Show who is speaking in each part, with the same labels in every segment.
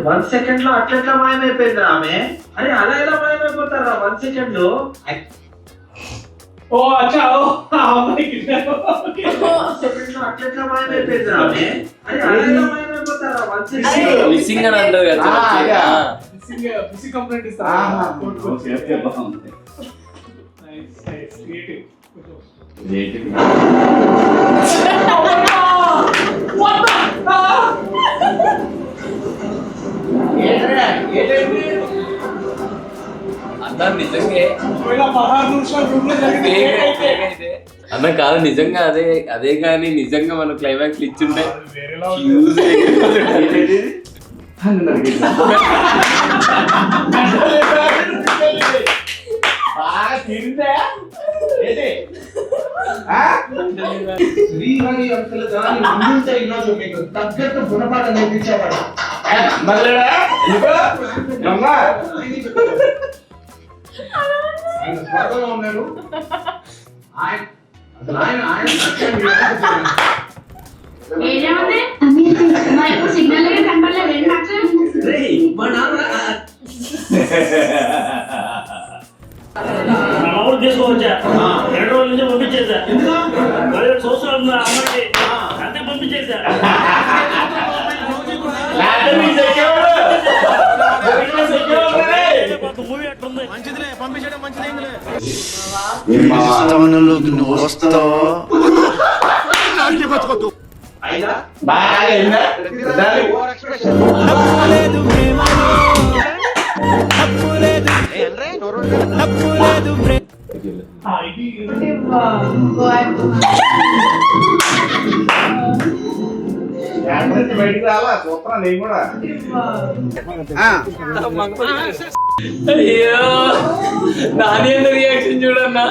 Speaker 1: One second లో అట్లా మాయమైపోయింది ఆమె. అరే అలా ఎలా మాయమైపోతారా 1 సెకండ్ లో? ఓ అచ్చా అట్లా మాయమైపోయింది ఆమె. అరే అలా ఎలా మాయమైపోతారా 1 సెకండ్?
Speaker 2: మిస్సింగ్ అని అంటారు కదా.
Speaker 3: మిస్సింగ్ కంప్లైంట్ ఇస్తా. ఓకే ఓకే బాగుంది. Nice nice creative.
Speaker 2: అన్న నిజంగా అన్న కాదు, నిజంగా అదే కానీ నిజంగా మనం క్లైమాక్స్ ఇచ్చుంటే
Speaker 1: తగ్గట్టు గుణపాఠం నేర్పించేవాడు. ఉన్నాడు
Speaker 4: సిగ్నల్ కనపడలేదు.
Speaker 5: తీసుకోవచ్చా? 2 రోజుల నుంచి పంపించేసా. 17 సంవత్సరాలు ఉంది అమ్మాయి, అంతే పంపించేసా. మూవీ అట్టుంది. మంచిదిలే, పంపించడం మంచిది.
Speaker 1: బయటికి రాలా చూస్తున్నా నేను కూడా.
Speaker 2: అయ్యో నాని రియాక్షన్ చూడన్నా.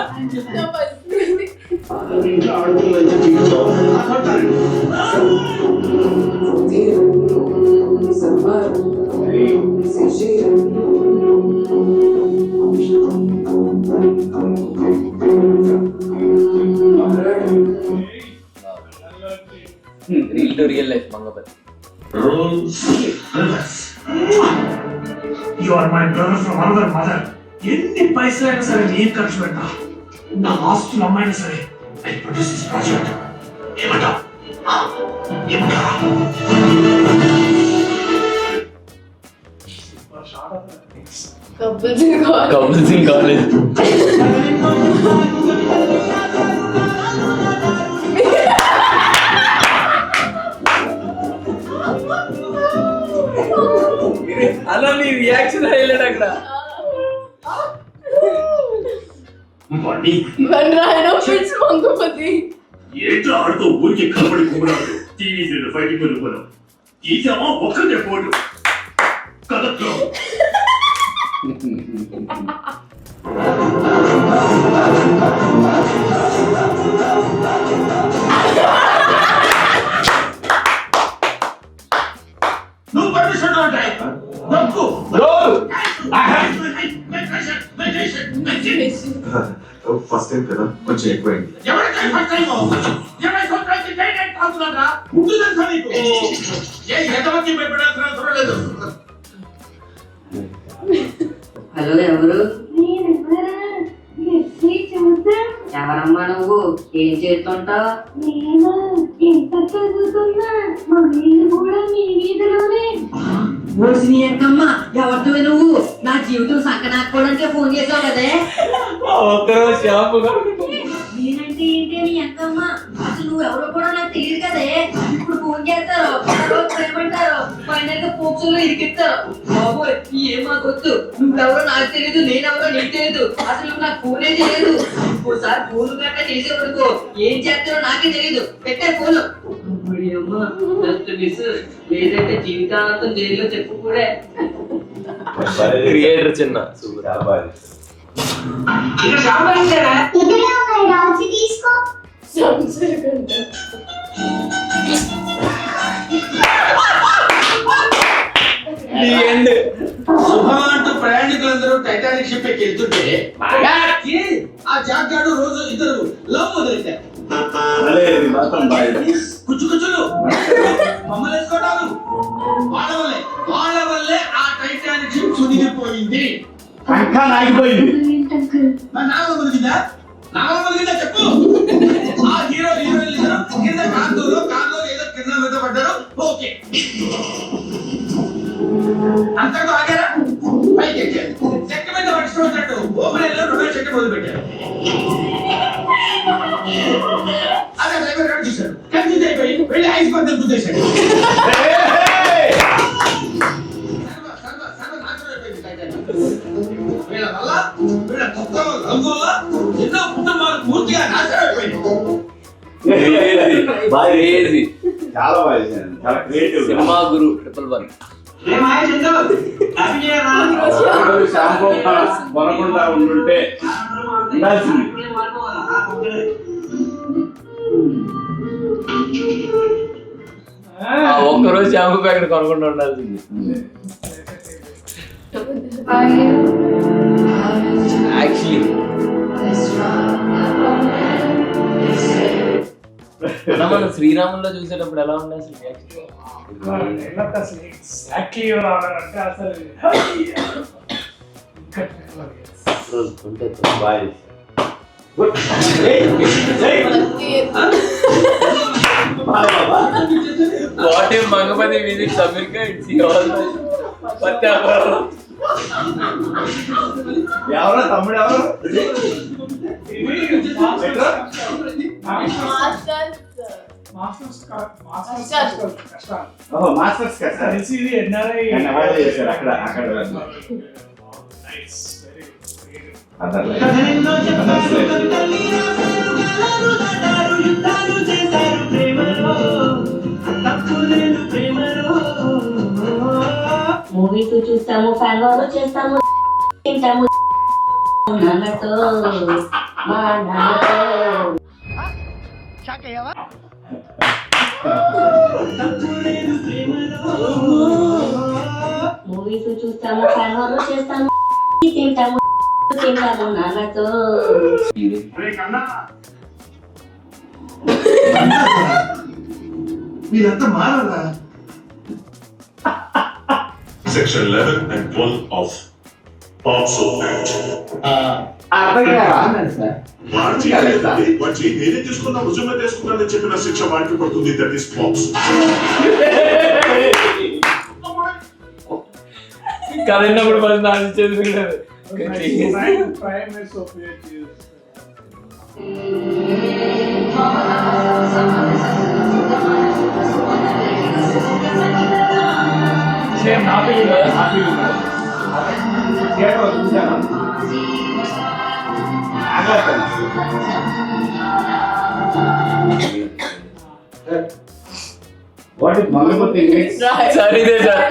Speaker 2: Reel to real life Mangapathi.
Speaker 5: You are my brother from another mother. ఎన్ని పైసలైనా సరే నేను ఖర్చు పెట్టా. నా ఆస్తులు అమ్మాయినా సరే ఐ ప్రొడ్యూస్ దిస్ ప్రాజెక్ట్. ఏమంటా? ఏమంటారా?
Speaker 2: Couple Singh college. అలా నీ రియాక్షన్ హైలైట్ అక్కడ.
Speaker 5: ఏంటో ఆడుతూ ఊరికి కబడి కుమ్మరాడు టీవీ ఫైటింగ్ వెళ్ళిపోయాం. తీసామా ఒక్కటే పోటు కదట్లో. నువ్వు పర్మిషన్ ఉంటాయి.
Speaker 6: ఫస్ట్ టైం కదా కొంచెం ఎక్కువైంది.
Speaker 7: హలో ఎవరు? ఎవరమ్మా నువ్వు? ఏం చేస్తుంటావు?
Speaker 4: నేను ఇంటర్ చదువుతున్నా. మా వీళ్ళు కూడా మీ వీధిలోనే.
Speaker 7: నీ ఎంకమ్మా ఎవరితో నువ్వు? నా జీవితం సంకనాకపోవడానికే ఫోన్ చేసావు కదే. నేనంటే ఏంటి నీ ఎంకమ్మా? అసలు నువ్వు ఎవరో కూడా నాకు తెలియదు కదే. ఇప్పుడు ఫోన్ చేస్తారు, ఏమంటారు, ఫైనల్ గా పోక్సులో ఇరికిస్తారు. బాబోయ్ ఏమా గొత్తు, నువ్వెవరో నాకు తెలియదు, నేనెవరో నీకు తెలియదు, అసలు నాకు ఫోనే తెలియదు. ఇంకోసారి ఫోన్ గట్ట చేసేవరకు ఏం చేస్తారో నాకే తెలియదు. పెట్టే ఫోన్. లేదంటే జీవితాంతం జైల్లో చెప్పుకోడే.
Speaker 2: క్రియేటర్ చిన్న
Speaker 5: ఇక్కడ షాంపూ ఇస్తారా?
Speaker 4: ఇక్కడే ఉన్నాయి రా, వచ్చి తీసుకో.
Speaker 1: శుభం అంటూ ప్రయాణికులందరూ టైటానిక్ షిప్ ఎక్కి వెళ్తుంటే ఆ జాక్ గాడు రోజు ఇద్దరు లవ్ మొదలెట్టారు. కుచ్చు కుచ్చులు మమ్మల్ని వేసుకోవడాలు వాళ్ళ వల్లే ఆ టైటానిక్ షిప్ సునిగిపోయింది.
Speaker 4: ఏంటంకుల్?
Speaker 1: మరి నాగమ్మ మునిగిందా? నాగమ్మ మునిగిందా చెప్పు. ఆ హీరో హీరోయిన్ ఇద్దరు కింద కార్లో ఏదో కింద మీద పడ్డారు. ఓకే, అంతకు ఆగారా? పైకి ఎక్కారు. చెక్క మీద పడుచుకున్నట్టు ఓపెన్ లో రొమాన్స్ చెట్టు మొదలు పెట్టారు. అదే డ్రైవర్ గారు చూశాడు, కన్ఫ్యూజ్ అయిపోయి వెళ్ళి ఐస్ పందెం గుద్దేశాడు. వీళ్ళ వల్ల వీళ్ళ కొత్త రంగు వల్ల ఎన్నో కుటుంబాలు పూర్తిగా నాశనం అయిపోయింది.
Speaker 8: చాలా బాగా చేశాను, చాలా క్రియేటివ్.
Speaker 2: సినిమా గురు 111.
Speaker 8: షాంపూ కొనకుండా ఉండుంటే ఉండాల్సింది.
Speaker 2: ఒక్కరోజు షాంపూ ప్యాకెట్ కొనకుండా ఉండాల్సింది. యాక్చువల్లీ మనం శ్రీరాముల్లో చూసేటప్పుడు ఎలా ఉండే అసలు
Speaker 3: ఎగ్జాక్ట్లీ ఎవరు ఆడారంటే అసలు
Speaker 2: what if Mangapathi visits America it's
Speaker 8: ఎవరో తమ్ముడు ఎవరు మాస్టర్స్ కదా
Speaker 3: ఇది ఎన్ఆర్ఐ
Speaker 8: చేశారు అక్కడ
Speaker 4: మూవీస్ చూస్తాము, ఫ్యాన్ చేస్తాము, తింటాము నాన్నతో మా నాన్నతో. మూవీస్ చూస్తాము, ఫ్యాన్ చేస్తాము, తింటాము నాన్నతో.
Speaker 5: మీరంతా మారాలా?
Speaker 6: Section 11 and 12 of POCSO Act. వాటి నేనే తీసుకున్నా రుజువుగా తీసుకున్నానని చెప్పిన శిక్ష వాటికి పడుతుంది. That is POCSO.
Speaker 2: కరెంటప్పుడు పది నాలుగు చదువుకున్నారు.
Speaker 3: Prime minister of
Speaker 8: same happy theatre చూసాను. వాట్ ఇస్ మంగపతి
Speaker 2: సార్ ఇదే సార్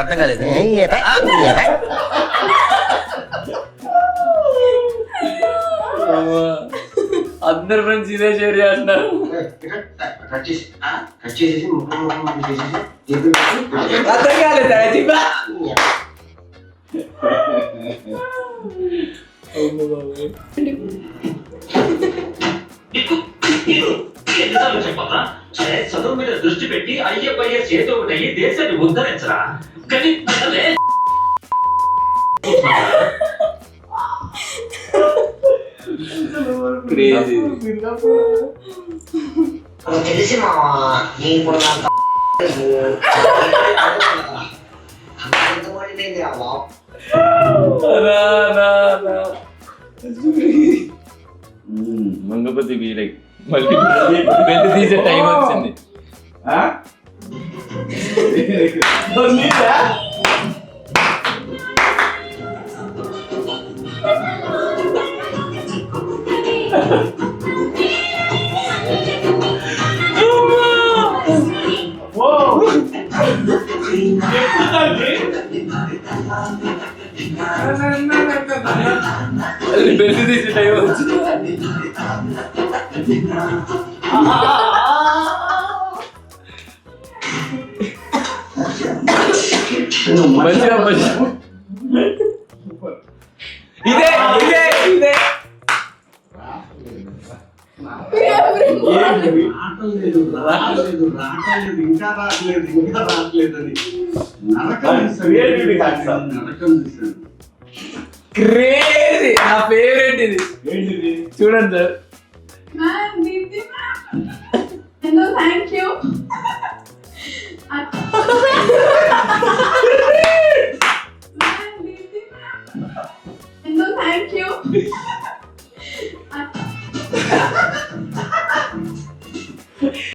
Speaker 9: అర్థం కాలేదు.
Speaker 2: అందరు ఫ్రెండ్స్ ఇదే షేర్ చేస్తున్నారు. అర్థం కాలేదు.
Speaker 1: ఎన్నిసార్లు చెప్పరా? సరే, చదువు మీద దృష్టి పెట్టి IAS చేతో ఒకటి దేశాన్ని ఉద్ధరించరా. కానీ
Speaker 2: క్రేజీ.
Speaker 9: తెలిసి మా నీకు
Speaker 2: మంగపతి వీరై మళ్ళీ బెల్ట్ తీసే టైం వచ్చింది. అది బెల్లి తీసే టైం వచ్చింది. మంచిగా ఇదే ఇదే ఇదే
Speaker 10: రావట్లేదు రావట్లేదు రావట్లేదు ఇంకా రావట్లేదు ఇంకా రావట్లేదు అని నరకం
Speaker 8: Creativity hacks up.
Speaker 10: నరకం చూసాను.
Speaker 2: క్రేజీ. నా ఫేవరెట్ ఇది.
Speaker 8: ఏంటిది?
Speaker 2: చూడండి సార్.
Speaker 4: మ్యామ్ దీప్తి మ్యామ్ ఎంతో థ్యాంక్